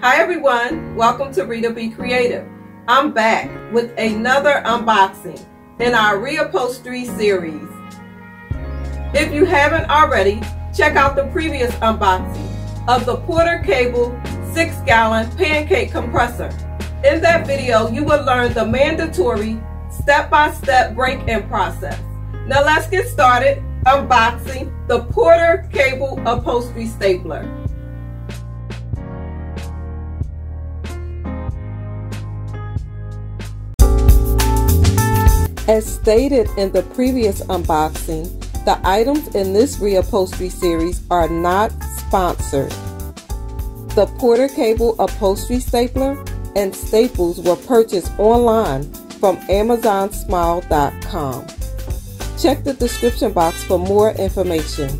Hi everyone, welcome to Rita Be Creative. I'm back with another unboxing in our Reupholstery series. If you haven't already, check out the previous unboxing of the Porter Cable 6-gallon pancake compressor. In that video, you will learn the mandatory step-by-step break-in process. Now let's get started unboxing the Porter Cable Upholstery Stapler. As stated in the previous unboxing, the items in this Reupholstery series are not sponsored. The Porter Cable Upholstery Stapler and staples were purchased online from AmazonSmile.com. Check the description box for more information.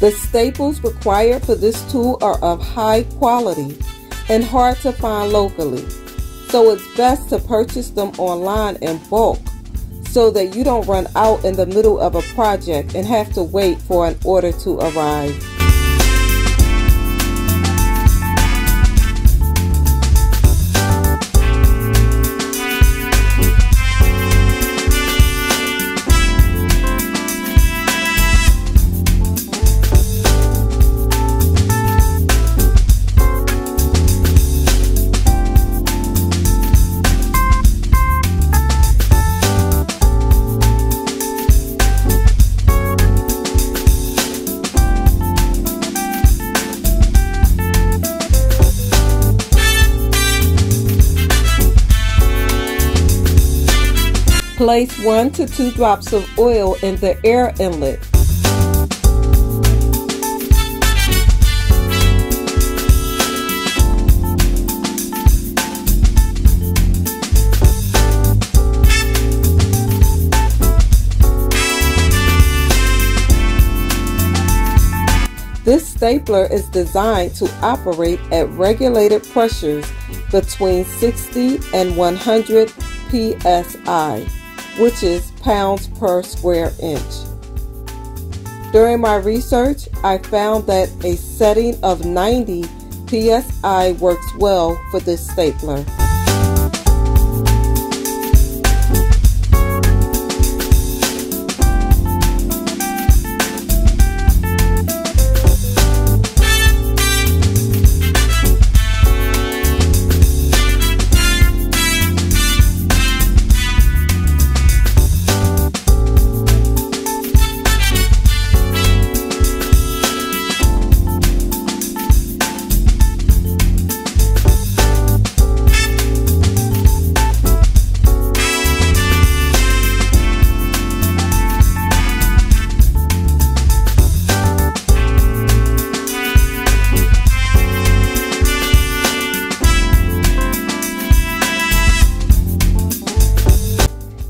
The staples required for this tool are of high quality and hard to find locally, so it's best to purchase them online in bulk so that you don't run out in the middle of a project and have to wait for an order to arrive. Place 1 to 2 drops of oil in the air inlet. This stapler is designed to operate at regulated pressures between 60 and 100 psi. Which is pounds per square inch. During my research, I found that a setting of 90 psi works well for this stapler.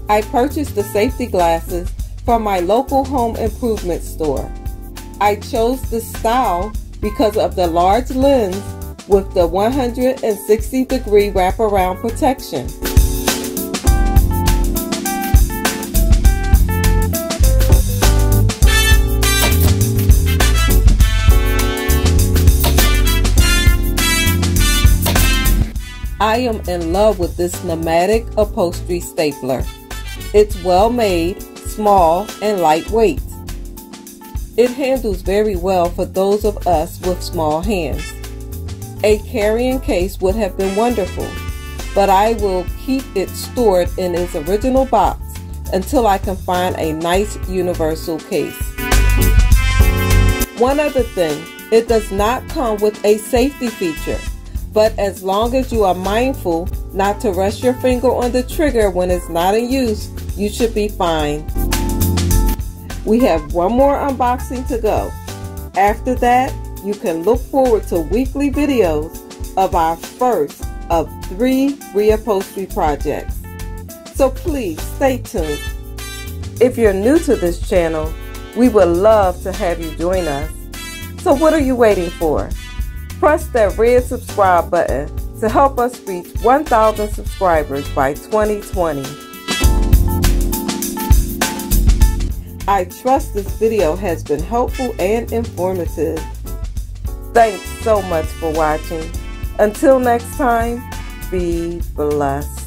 I purchased the safety glasses from my local home improvement store. I chose this style because of the large lens with the 160-degree wraparound protection. I am in love with this Pneumatic Upholstery Stapler. It's well made, small, and lightweight. It handles very well for those of us with small hands. A carrying case would have been wonderful, but I will keep it stored in its original box until I can find a nice universal case. One other thing, it does not come with a safety feature, but as long as you are mindful not to rest your finger on the trigger when it's not in use, you should be fine. We have one more unboxing to go. After that, you can look forward to weekly videos of our first of 3 reupholstery projects. So please stay tuned. If you're new to this channel, we would love to have you join us. So what are you waiting for? Press that red subscribe button to help us reach 1,000 subscribers by 2020. I trust this video has been helpful and informative. Thanks so much for watching. Until next time, be blessed.